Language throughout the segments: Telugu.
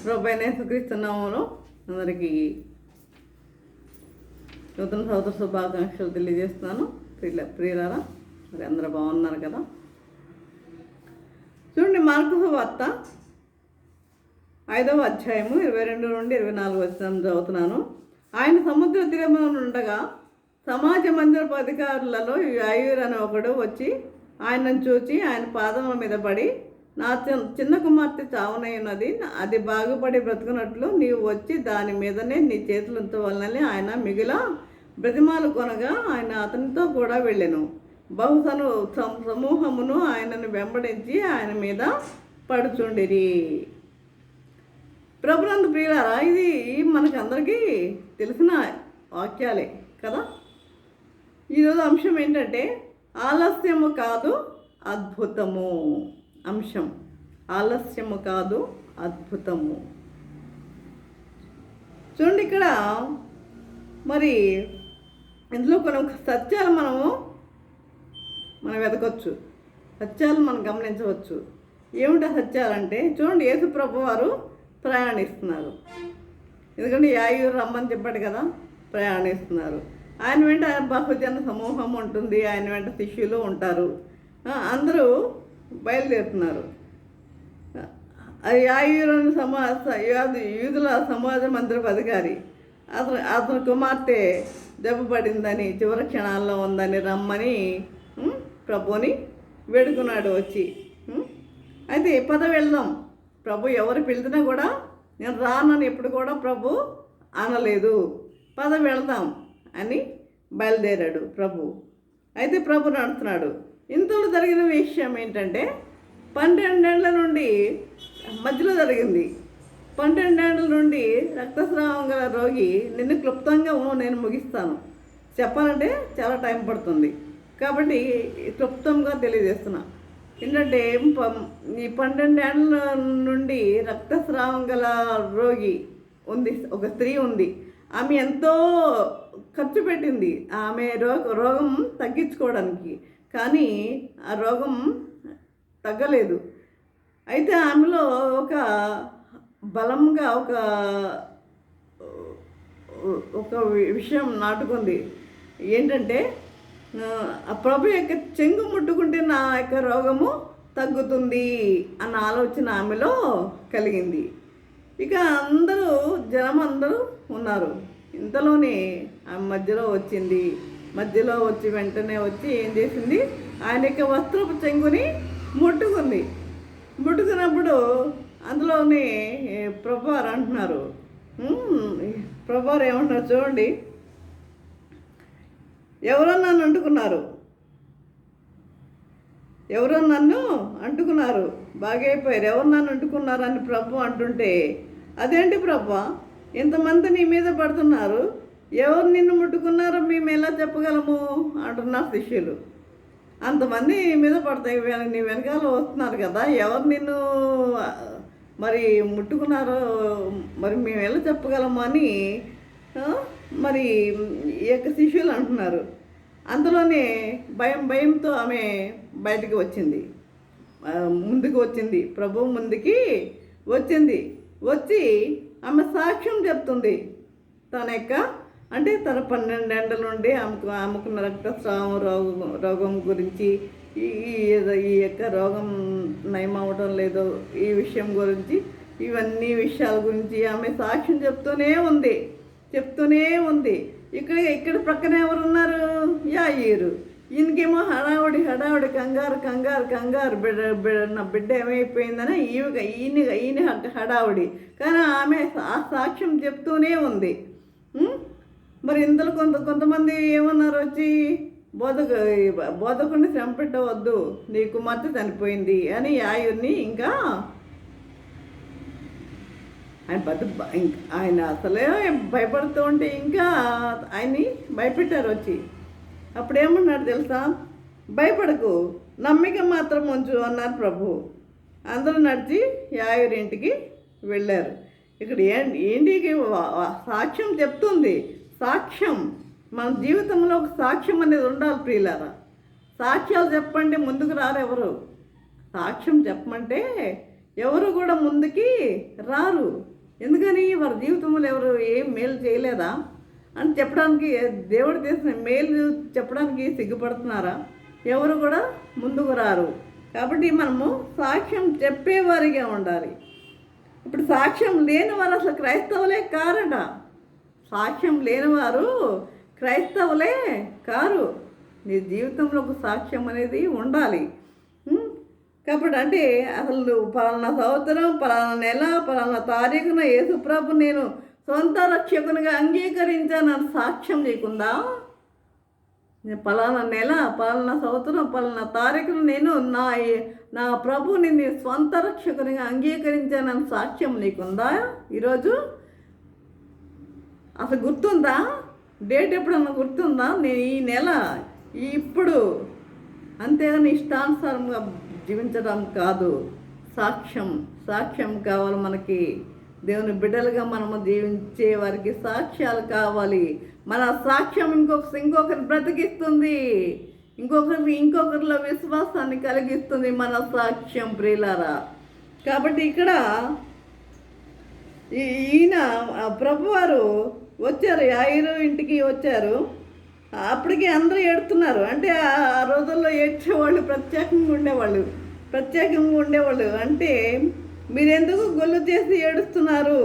ప్రభువైన యేసుక్రీస్తు నామములో అందరికీ నూతన సంవత్సర శుభాకాంక్షలు తెలియజేస్తున్నాను. ప్రియులారా, మరి అందరూ బాగున్నారు కదా? చూడండి, మార్కు వార్త 5వ అధ్యాయము 22 నుండి 24 వచనం చదువుతున్నాను. ఆయన సముద్ర తీరమున ఉండగా సమాజ మందిరపు అధికారులలో యాయూరు అనే ఒకడు వచ్చి ఆయనను చూచి ఆయన పాదముల మీద పడి, నా చిన్న కుమార్తె చావనయ్యున్నది, అది బాగుపడి బ్రతుకున్నట్లు నీవు వచ్చి దాని మీదనే నీ చేతులు ఉంచవలనని ఆయన మిగిల బ్రతిమాలు కొనగా ఆయన అతనితో కూడా వెళ్ళెను. బహుశను సమూహమును ఆయనను వెంబడించి ఆయన మీద పడుచుండిరి. ప్రభునందు ప్రియులారా, ఇది మనకు అందరికీ తెలిసిన వాక్యాలే కదా. ఈరోజు అంశం ఏంటంటే ఆలస్యము కాదు అద్భుతము. అంశం ఆలస్యము కాదు అద్భుతము. చూడండి, ఇక్కడ మరి ఇందులో కొన్ని సత్యాలు మనం వెతకొచ్చు, సత్యాలు మనం గమనించవచ్చు. ఏమిటా సత్యాలంటే, చూడండి, యేసు ప్రభు వారు ప్రయాణిస్తున్నారు. ఎందుకంటే యాయూరు రమ్మని చెప్పాడు కదా, ప్రయాణిస్తున్నారు. ఆయన వెంట బహుజన సమూహం ఉంటుంది, ఆయన వెంట శిష్యులు ఉంటారు. అందరూ బయలుదేరుతున్నారు. యాయూరు యూదుల సమాజ మందిరపు అధికారి అతని కుమార్తె దెబ్బపడిందని, చివరి క్షణాల్లో ఉందని రమ్మని ప్రభుని వేడుకున్నాడు వచ్చి. అయితే పద వెళ్దాం. ప్రభు ఎవరు పిలిచినా కూడా నేను రానని ఎప్పుడు కూడా ప్రభు అనలేదు. పద వెళ్దాం అని బయలుదేరాడు ప్రభు. అయితే ప్రభు నడుస్తున్నాడు. ఇంతలో జరిగిన విషయం ఏంటంటే, 12 ఏళ్ల నుండి మధ్యలో జరిగింది. 12 ఏళ్ల నుండి రక్తస్రావం గల రోగి, నిన్ను క్లుప్తంగా నేను ముగిస్తాను. చెప్పాలంటే చాలా టైం పడుతుంది కాబట్టి క్లుప్తంగా తెలియజేస్తున్నా. ఏంటంటే, ఈ 12 ఏళ్ల నుండి రక్తస్రావం గల రోగి ఉంది, ఒక స్త్రీ ఉంది. ఆమె ఎంతో ఖర్చు పెట్టింది ఆమె రోగం తగ్గించుకోవడానికి, కానీ ఆ రోగం తగ్గలేదు. అయితే ఆమెలో ఒక బలంగా ఒక విషయం నాటుకుంది. ఏంటంటే, ఆ ప్రభు యొక్క చెంగు ముట్టుకుంటే నా యొక్క రోగము తగ్గుతుంది అన్న ఆలోచన ఆమెలో కలిగింది. ఇక జనం అందరూ ఉన్నారు. ఇంతలోనే ఆమె మధ్యలో వచ్చి వెంటనే వచ్చి ఏం చేసింది, ఆయన యొక్క వస్త్రపు చెంగుని ముట్టుకున్నప్పుడు అందులోనే ప్రభువారు అంటున్నారు, ప్రభువారు ఏమంటున్నారు చూడండి, ఎవరో నన్ను అంటుకున్నారు, బాగైపోయారు, ఎవరు నన్ను అంటుకున్నారు అని ప్రభు అంటుంటే, అదేంటి ప్రభు, ఇంతమంది నీ మీద పడుతున్నారు, ఎవరు నిన్ను ముట్టుకున్నారో మేము ఎలా చెప్పగలము అంటున్నారు శిష్యులు. అంతమంది నీ మీద పడతాయి, నీ వెనకాల వస్తున్నారు కదా, ఎవరు నిన్ను మరి ముట్టుకున్నారో మరి మేము ఎలా చెప్పగలము అని మరి ఈ యొక్క శిష్యులు అంటున్నారు. అంతలోనే భయంతో ఆమె బయటికి ముందుకు వచ్చింది, ప్రభు ముందుకి వచ్చి ఆమె సాక్ష్యం చెప్తుంది. తన 12 ఏళ్ల నుండి ఆమెకున్న రక్తస్రావం రోగం గురించి, ఈ యొక్క రోగం నయమవడం లేదో ఈ విషయం గురించి, ఇవన్నీ విషయాల గురించి ఆమె సాక్ష్యం చెప్తూనే ఉంది. ఇక్కడ ప్రక్కన ఎవరున్నారు, యాయూరు. ఈయనకేమో హడావుడి కంగారు నా బిడ్డ ఏమైపోయిందని ఈయన హడావుడి. కానీ ఆమె ఆ సాక్ష్యం చెప్తూనే ఉంది. మరి ఇందులో కొంతమంది ఏమన్నారు వచ్చి, బోధకుడిని శ్రమ పెట్టవద్దు, నీ కుమార్తె చనిపోయింది అని యాయూర్ని ఇంకా ఆయన అసలే భయపడుతూ ఉంటే ఇంకా ఆయన్ని భయపెట్టారు వచ్చి. అప్పుడేమన్నాడు తెలుసా, భయపడకు, నమ్మిక మాత్రం ఉంచు అన్నారు ప్రభు. అందరూ నడిచి యాయూరు ఇంటికి వెళ్ళారు. ఇక్కడ ఏంటికి సాక్ష్యం చెప్తుంది. సాక్ష్యం మన జీవితంలో ఒక సాక్ష్యం అనేది ఉండాలి ప్రియులారా. సాక్ష్యాలు చెప్పండి ముందుకు రారు ఎవరు. సాక్ష్యం చెప్పమంటే ఎవరు కూడా ముందుకి రారు. ఎందుకని వారి జీవితంలో ఎవరు ఏం మేలు చేయలేదా అని చెప్పడానికి, దేవుడు చేసిన మేలు చెప్పడానికి సిగ్గుపడుతున్నారా? ఎవరు కూడా ముందుకు రారు. కాబట్టి మనము సాక్ష్యం చెప్పేవారిగా ఉండాలి. ఇప్పుడు సాక్ష్యం లేనివారు అసలు క్రైస్తవులే కారట. సాక్ష్యం లేనివారు క్రైస్తవులే కారు. నీ జీవితంలో ఒక సాక్ష్యం అనేది ఉండాలి. కాబట్టి అంటే అసలు పలానా సంవత్సరం, పలానా నెల, పలానా తారీఖున యేసుప్రభు నేను సొంత రక్షకునిగా అంగీకరించానని సాక్ష్యం లేకుందా? పలానా నెల, పలానా సంవత్సరం, పలానా తారీఖున నేను నా ప్రభుని నీ స్వంత రక్షకునిగా అంగీకరించానని సాక్ష్యం నీకుందా? ఈరోజు అసలు గుర్తుందా? డేట్ ఎప్పుడన్నా గుర్తుందా? నేను ఈ నెల ఇప్పుడు, అంతేగాని ఇష్టానుసారంగా జీవించడం కాదు. సాక్ష్యం కావాలి మనకి. దేవుని బిడ్డలుగా మనము జీవించే వారికి సాక్ష్యాలు కావాలి. మన సాక్ష్యం ఇంకొకరిని బ్రతికిస్తుంది, ఇంకొకరిలో విశ్వాసాన్ని కలిగిస్తుంది మన సాక్ష్యం, ప్రియులారా. కాబట్టి ఇక్కడ ఈయన ప్రభువారు వచ్చారు, యాయిరు ఇంటికి వచ్చారు. అప్పటికి అందరూ ఏడుతున్నారు. అంటే ఆ రోజుల్లో ఏడ్చేవాళ్ళు ప్రత్యేకంగా ఉండేవాళ్ళు. అంటే మీరెందుకు గొల్లు చేసి ఏడుస్తున్నారు?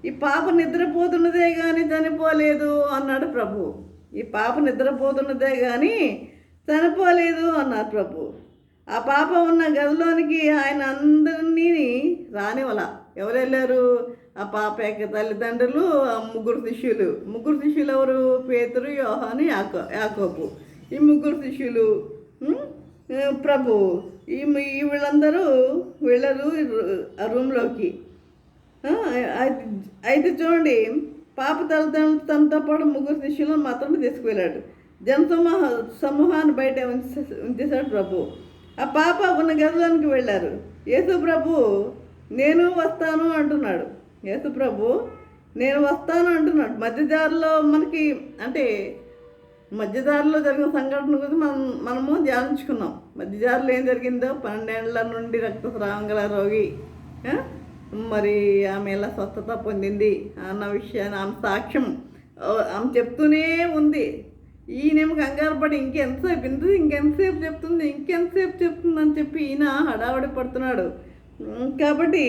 ఈ పాప నిద్రపోతున్నదే కానీ చనిపోలేదు అన్నాడు ప్రభు. ఈ పాప నిద్రపోతున్నదే కానీ చనిపోలేదు అన్నారు ప్రభు. ఆ పాప ఉన్న గదిలోనికి ఆయన అందరినీ రానివ్వాల. ఎవరు వెళ్ళారు? ఆ పాప యొక్క తల్లిదండ్రులు, ముగ్గురు శిష్యులు ఎవరు? పేతురు, యోహాను, యాకోబు. ఈ ముగ్గురు శిష్యులు, ప్రభు. వీళ్ళందరూ వెళ్ళరు ఆ రూమ్లోకి. అయితే చూడండి, పాప తల్లిదండ్రులు తనతో పాటు ముగ్గురు శిష్యులను మాత్రమే తీసుకువెళ్ళాడు. సమూహాన్ని బయట ఉంచేశాడు ప్రభు. ఆ పాప ఉన్న గదిలోనికి వెళ్ళారు. యేసు ప్రభు నేను వస్తాను అంటున్నాడు. మధ్యదారిలో మనకి అంటే మధ్యదారిలో జరిగిన సంఘటన గురించి మనము ధ్యానించుకున్నాం. మధ్యదారిలో ఏం జరిగిందో, 12 ఏళ్ల నుండి రక్తస్రావం గల రోగి, మరి ఆమె ఎలా స్వస్థత పొందింది అన్న విషయాన్ని ఆమె సాక్ష్యం ఆమె చెప్తూనే ఉంది. ఈయనేమో కంగారు పడి ఇంకెంతసేపు చెప్తుంది అని చెప్పి ఈయన హడావడి పడుతున్నాడు. కాబట్టి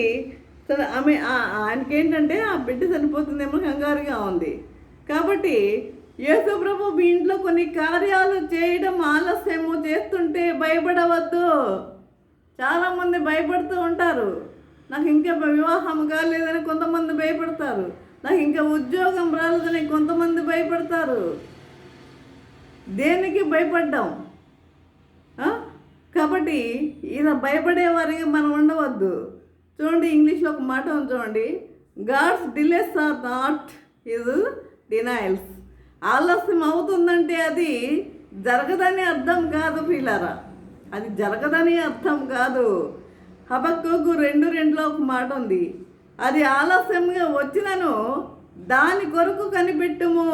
ఆయనకేంటంటే ఆ బిడ్డ చనిపోతుందేమో కంగారుగా ఉంది. కాబట్టి యేసు ప్రభు మీ ఇంట్లో కొన్ని కార్యాలు చేయడం ఆలస్యము చేస్తుంటే భయపడవద్దు. చాలామంది భయపడుతూ ఉంటారు. నాకు ఇంకా వివాహం కాలేదని కొంతమంది భయపడతారు. నాకు ఇంకా ఉద్యోగం రాలేదని కొంతమంది భయపడతారు. దేనికి భయపడ్డాం? కాబట్టి ఇలా భయపడేవారికి మనం ఉండవద్దు. చూడండి, ఇంగ్లీష్లో ఒక మాట ఉంది చూడండి, God's delays are not his denials. ఆలస్యం అవుతుందంటే అది జరగదని అర్థం కాదు పిల్లరా, అది జరగదని అర్థం కాదు. హబక్కూకు 2:2లో ఒక మాట ఉంది, అది ఆలస్యంగా వచ్చినను దాని కొరకు కనిపెట్టుము,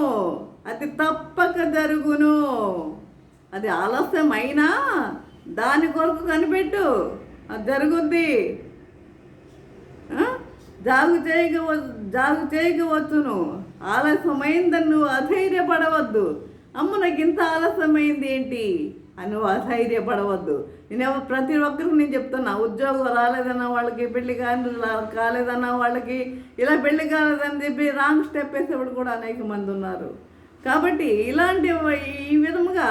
అది తప్పక జరుగును. అది ఆలస్యం అయినా దాని కొరకు కనిపెట్టు, అది జరుగుద్ది. జాగు చేయకపోవచ్చును. ఆలస్యమైందని నువ్వు అధైర్యపడవద్దు. అమ్మ నాకు ఇంత ఆలస్యమైంది ఏంటి అని నువ్వు అధైర్యపడవద్దు. నేను ప్రతి ఒక్కరికి నేను చెప్తున్నా, ఉద్యోగం రాలేదన్న వాళ్ళకి, పెళ్లి కాలేదన్న వాళ్ళకి, ఇలా పెళ్లి కాలేదని చెప్పి రాంగ్ స్టెప్ వేసేవాడు కూడా అనేక మంది ఉన్నారు. కాబట్టి ఇలాంటి ఈ విధముగా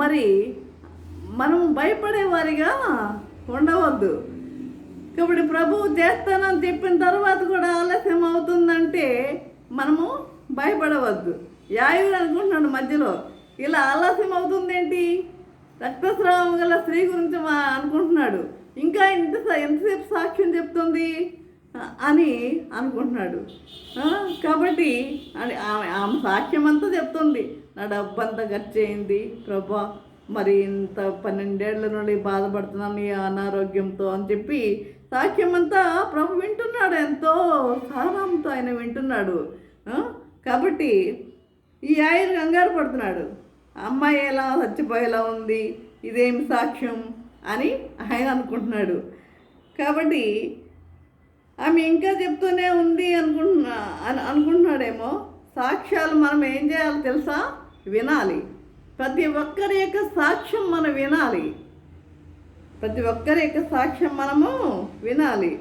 మరి మనం భయపడేవారిగా ఉండవద్దు. కాబట్టి ప్రభువు చేస్తానని చెప్పిన తర్వాత కూడా ఆలస్యం అవుతుందంటే మనము భయపడవద్దు. యాయుడు అనుకుంటున్నాడు మధ్యలో, ఇలా ఆలస్యం అవుతుందేంటి, రక్తస్రావం గల స్త్రీ గురించి అనుకుంటున్నాడు, ఇంకా ఎంతసేపు సాక్ష్యం చెప్తుంది అని అనుకుంటున్నాడు. కాబట్టి ఆమె సాక్ష్యం అంతా చెప్తుంది, నా డబ్బు అంతా ఖర్చు అయింది ప్రభా, మరి ఇంత 12 ఏళ్ల నుండి బాధపడుతున్నాను ఈ అనారోగ్యంతో అని చెప్పి సాక్ష్యం అంతా ప్రభు వింటున్నాడు. ఎంతో సహనంతో ఆయన వింటున్నాడు. కాబట్టి ఈ ఆయన కంగారు పడుతున్నాడు, అమ్మాయి ఎలా చచ్చిపోయేలా ఉంది, ఇదేమి సాక్ష్యం అని ఆయన అనుకుంటున్నాడు. కాబట్టి ఆమె ఇంకా చెప్తూనే ఉంది అనుకుంటున్నాడేమో. సాక్ష్యాలు మనం ఏం చేయాలి తెలుసా? వినాలి. ప్రతి ఒక్కరి యొక్క సాక్ష్యం మనం వినాలి. ప్రతి ఒక్కరి యొక్క సాక్ష్యం మనము వినాలి.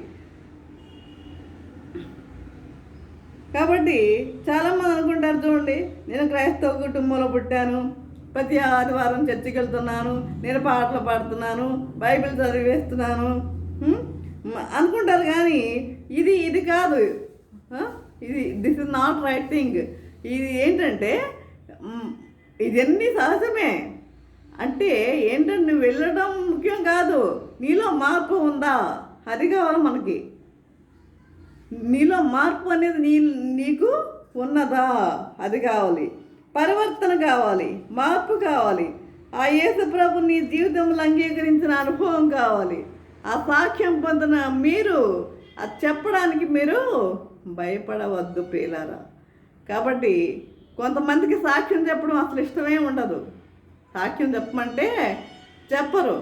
కాబట్టి చాలామంది అనుకుంటారు, చూడండి, నేను క్రైస్తవ కుటుంబంలో పుట్టాను, ప్రతి ఆదివారం చర్చికి వెళ్తున్నాను, నేను పాటలు పాడుతున్నాను, బైబిల్ చదివేస్తున్నాను అనుకుంటారు. కానీ ఇది కాదు. This is not right thing. ఇది ఏంటంటే ఇదన్నీ సహజమే. అంటే ఏంటంటే నువ్వు వెళ్ళడం ముఖ్యం కాదు, నీలో మార్పు ఉందా అది కావాలి మనకి. నీలో మార్పు అనేది నీకు ఉన్నదా అది కావాలి. పరివర్తన కావాలి, మార్పు కావాలి. ఆ యేసు ప్రభు నీ జీవితంలో అంగీకరించిన అనుభవం కావాలి. ఆ సాక్ష్యం పొందిన మీరు అది చెప్పడానికి మీరు భయపడవద్దు ప్రియులారా. కాబట్టి కొంతమందికి సాక్ష్యం చెప్పడం అసలు ఇష్టమే ఉండదు. సాక్ష్యం చెప్పమంటే చెప్పరు.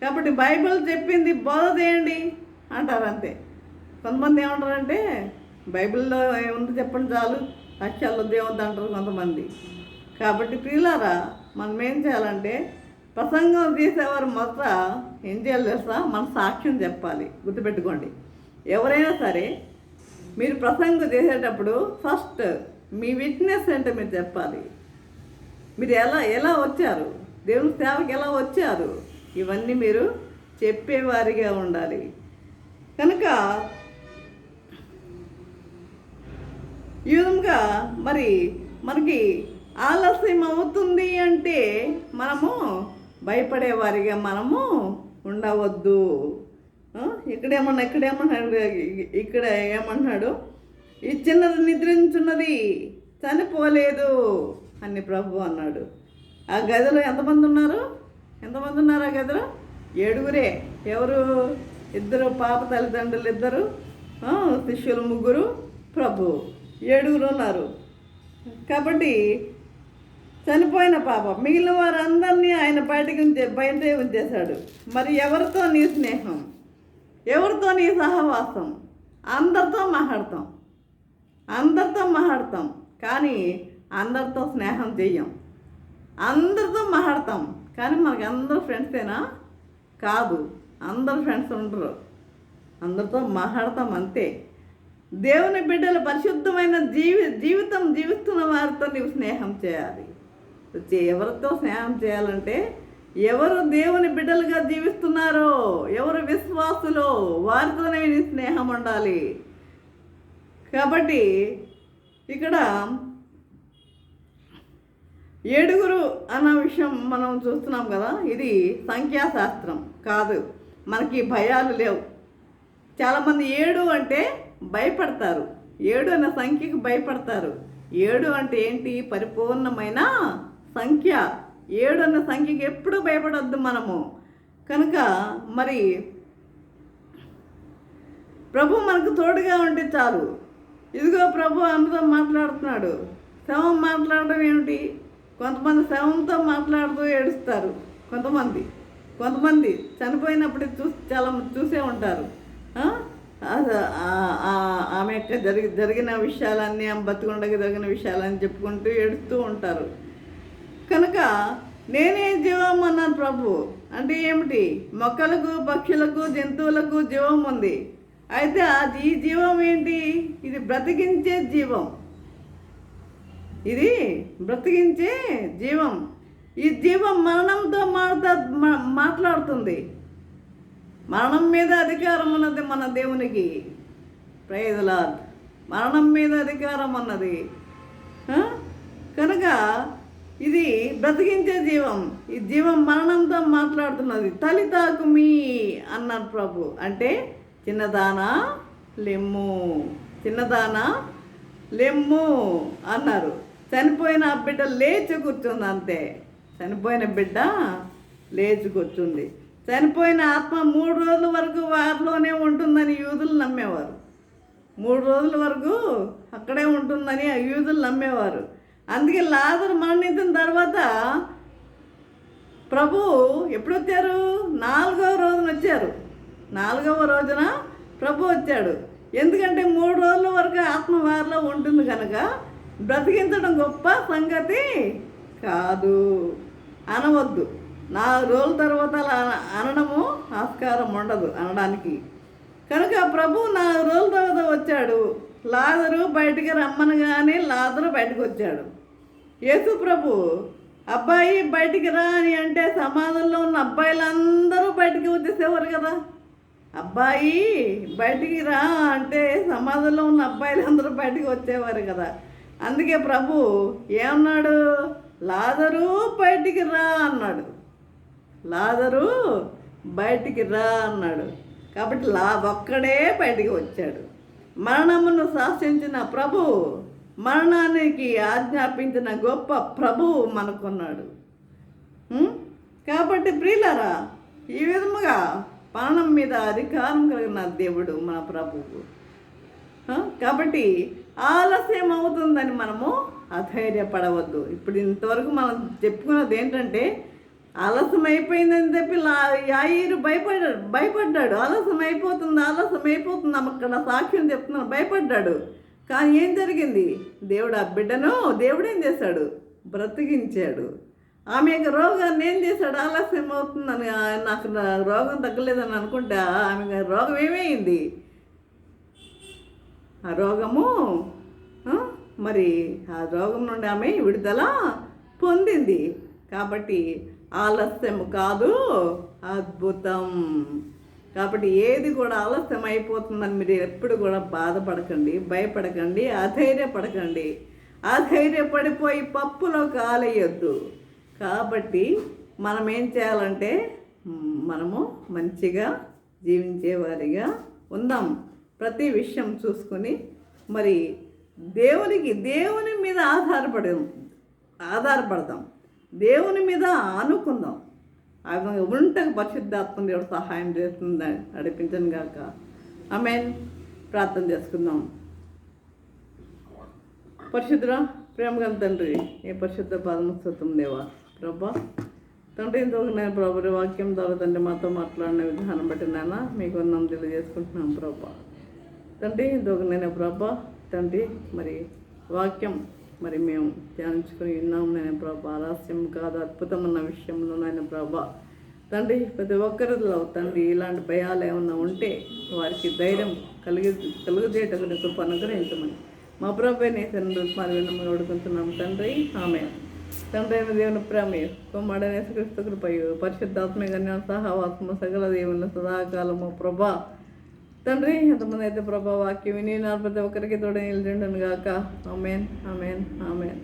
కాబట్టి బైబిల్ చెప్పింది బోధ చేయండి అంటారు అంతే. కొంతమంది ఏమంటారంటే బైబిల్లో ఏముంది చెప్పండి చాలు, సాక్ష్యాలు దేవుద్ది అంటారు కొంతమంది. కాబట్టి ప్రియులారా, మనం ఏం చేయాలంటే ప్రసంగం చేసేవారు మొదట ఏం చేయాలి తెలుసా? మన సాక్ష్యం చెప్పాలి. గుర్తుపెట్టుకోండి, ఎవరైనా సరే మీరు ప్రసంగం చేసేటప్పుడు ఫస్ట్ మీ విట్నెస్ ఏంటో మీరు చెప్పాలి. మీరు ఎలా వచ్చారు, దేవుని సేవకి ఎలా వచ్చారు, ఇవన్నీ మీరు చెప్పేవారిగా ఉండాలి. కనుక ఈ విధంగా మరి మనకి ఆలస్యం అవుతుంది అంటే మనము భయపడేవారిగా మనము ఉండవద్దు. ఇక్కడ ఏమన్నాడు? ఈ చిన్నది నిద్రించున్నది చనిపోలేదు అని ప్రభు అన్నాడు. ఆ గదిలో ఎంతమంది ఉన్నారు ఆ గదిలో? 7. ఎవరు? 2 పాప తల్లిదండ్రులు, 2 శిష్యులు, 3 ప్రభు, 7 ఉన్నారు. కాబట్టి చనిపోయిన పాప, మిగిలిన వారందరినీ ఆయన బయటే ఉంచేశాడు. మరి ఎవరితో నీ స్నేహం, ఎవరితో నీ సహవాసం? అందరితో మాట్లాడతాం కానీ అందరితో స్నేహం చెయ్యం. అందరితో మాట్లాడతాం కానీ మనకి అందరూ ఫ్రెండ్సేనా? కాదు, అందరు ఫ్రెండ్స్ ఉండరు. అందరితో మాట్లాడతాం అంతే. దేవుని బిడ్డలు పరిశుద్ధమైన జీవితం జీవిస్తున్న వారితో నీవు స్నేహం చేయాలి. ఎవరితో స్నేహం చేయాలంటే ఎవరు దేవుని బిడ్డలుగా జీవిస్తున్నారో, ఎవరు విశ్వాసులో, వారితోనే నీ స్నేహం ఉండాలి. కాబట్టి ఇక్కడ 7 అన్న విషయం మనం చూస్తున్నాం కదా. ఇది సంఖ్యాశాస్త్రం కాదు, మనకి భయాలు లేవు. చాలామంది 7 అంటే భయపడతారు, 7 అన్న సంఖ్యకు భయపడతారు. 7 అంటే ఏంటి? పరిపూర్ణమైన సంఖ్య. 7 అన్న సంఖ్యకి ఎప్పుడూ భయపడొద్దు మనము. కనుక మరి ప్రభు మనకు తోడుగా ఉంటే చాలు. ఇదిగో ప్రభు అందరం మాట్లాడుతున్నాడు. శవం మాట్లాడడం ఏమిటి? కొంతమంది శవంతో మాట్లాడుతూ ఏడుస్తారు. కొంతమంది చనిపోయినప్పుడు చాలా చూసే ఉంటారు. ఆమె యొక్క జరిగిన విషయాలన్నీ, ఆమె బతికుండగా జరిగిన విషయాలన్నీ చెప్పుకుంటూ ఏడుస్తూ ఉంటారు. కనుక నేనే జీవం అన్నాను ప్రభు. అంటే ఏమిటి? మొక్కలకు, పక్షులకు, జంతువులకు జీవం ఉంది. అయితే ఈ జీవం ఏంటి? ఇది బ్రతికించే జీవం. ఇది బ్రతికించే జీవం. ఈ జీవం మరణంతో మాట్లాడుతుంది. మరణం మీద అధికారం ఉన్నది మన దేవునికి. Praise the Lord. మరణం మీద అధికారం ఉన్నది. కనుక ఇది బ్రతికించే జీవం. ఈ జీవం మరణంతో మాట్లాడుతున్నది. తలితాకుమి అన్నాడు ప్రభు. అంటే చిన్నదానా లెమ్ము, చిన్నదానా లెమ్ము అన్నారు. చనిపోయిన బిడ్డ లేచి కూర్చుంది అంతే. చనిపోయిన బిడ్డ లేచి కూర్చుంది. చనిపోయిన ఆత్మ 3 రోజుల వరకు వారిలోనే ఉంటుందని యూదులు నమ్మేవారు. 3 రోజుల వరకు అక్కడే ఉంటుందని యూదులు నమ్మేవారు. అందుకే లాజరు మరణించిన తర్వాత ప్రభు ఎప్పుడు వచ్చారు? 4వ రోజున వచ్చారు. 4వ రోజున ప్రభు వచ్చాడు. ఎందుకంటే 3 రోజుల వరకు ఆత్మ వారిలో ఉంటుంది కనుక బ్రతికించడం గొప్ప సంగతి కాదు అనవద్దు. 4 రోజుల తర్వాత అలా అనడము ఆస్కారం ఉండదు అనడానికి. కనుక ప్రభు 4 రోజుల తర్వాత వచ్చాడు. లాజరు బయటికి రమ్మనగానే లాజరు బయటకు వచ్చాడు. యేసు ప్రభు అబ్బాయి బయటికి రా అని అంటే సమాధుల్లో ఉన్న అబ్బాయిలందరూ బయటికి వచ్చేసేవారు కదా. అబ్బాయి బయటికి రా అంటే సమాధుల్లో ఉన్న అబ్బాయిలందరూ బయటికి వచ్చేవారు కదా. అందుకే ప్రభు ఏమన్నాడు? లాజరు బయటికి రా అన్నాడు. లాజరు బయటికి రా అన్నాడు. కాబట్టి ఒక్కడే బయటికి వచ్చాడు. మరణమును శాసించిన ప్రభు, మరణానికి ఆజ్ఞాపించిన గొప్ప ప్రభువు మనకున్నాడు. కాబట్టి ప్రియులారా, ఈ విధముగా మరణం మీద అధికారం కలిగిన దేవుడు మన ప్రభువు. కాబట్టి ఆలస్యం అవుతుందని మనము అధైర్యపడవద్దు. ఇప్పుడు ఇంతవరకు మనం చెప్పుకున్నది ఏంటంటే ఆలస్యం అయిపోయిందని చెప్పి యాయిరు భయపడ్డాడు. ఆలస్యం అయిపోతుంది అక్కడ సాక్ష్యం చెప్తున్నాను, భయపడ్డాడు. కానీ ఏం జరిగింది? దేవుడు ఆ బిడ్డను దేవుడు ఏం చేశాడు? బ్రతికించాడు. ఆమె యొక్క రోగాన్ని ఏం చేశాడు? ఆలస్యం అవుతుందని, నాకు రోగం తగ్గలేదని అనుకుంటే ఆమె రోగం ఏమైంది? ఆ రోగము మరి ఆ రోగం నుండి ఆమె విడుదల పొందింది. కాబట్టి ఆలస్యం కాదు, అద్భుతం. కాబట్టి ఏది కూడా ఆలస్యం అయిపోతుందని మీరు ఎప్పుడు కూడా బాధపడకండి, భయపడకండి, అధైర్యపడకండి. అధైర్యపడిపోయి పప్పులో కాలేయొద్దు. కాబట్టి మనం ఏం చేయాలంటే మనము మంచిగా జీవించేవారిగా ఉందాం. ప్రతి విషయం చూసుకొని మరి దేవుని మీద ఆధారపడదాం, దేవుని మీద ఆనుకుందాం. ఆ విధంగా ఉంటకు పరిశుద్ధాత్మ దేవుడు సహాయం చేస్తుంది, నడిపించను గాక. ఆమేన్. ప్రార్థన చేసుకుందాం. పరిశుద్ధుడా, ప్రేమగల తండ్రి, ఏ పరిశుద్ధ పాదముస్తోత్రం దేవా. ప్రభా తండ్రి, ఇంతవరకు నేను ప్రభు వాక్యం ద్వారా తండ్రి మాతో మాట్లాడిన విధానం బట్టి నాన్న మీకు వందనం తెలియజేసుకుంటున్నాను ప్రభా. తండ్రి, ఇంతవరకు నేను ప్రభా తండ్రి మరి వాక్యం మరి మేము ధ్యానించుకొని విన్నాము నేను ప్రభా. ఆలస్యం కాదు, అద్భుతమైన విషయంలో నాయన ప్రభా తండ్రి, ప్రతి ఒక్కరిలో తండ్రి ఇలాంటి భయాలు ఏమన్నా ఉంటే వారికి ధైర్యం కలుగజేయటకు కృప అనుగ్రహించమని మా ప్రభు నేసరి మరి విన్నముగా అడుగుతున్నాము తండ్రి. ఆమె తండ్రి అయిన దేవుని ప్రేమ, కుమారుడైన యేసుక్రీస్తు కృపయు, పరిశుద్ధాత్మ గణ్య సహవాత్మ సకల దేవుని సదాకాలము ప్రభా తండ్రి. ఎంతమంది అయితే ప్రభా వాక్యం విని ప్రతి ఒక్కరికి తోడ నిలిచిండును గాక. ఆమేన్, ఆమేన్, ఆమేన్.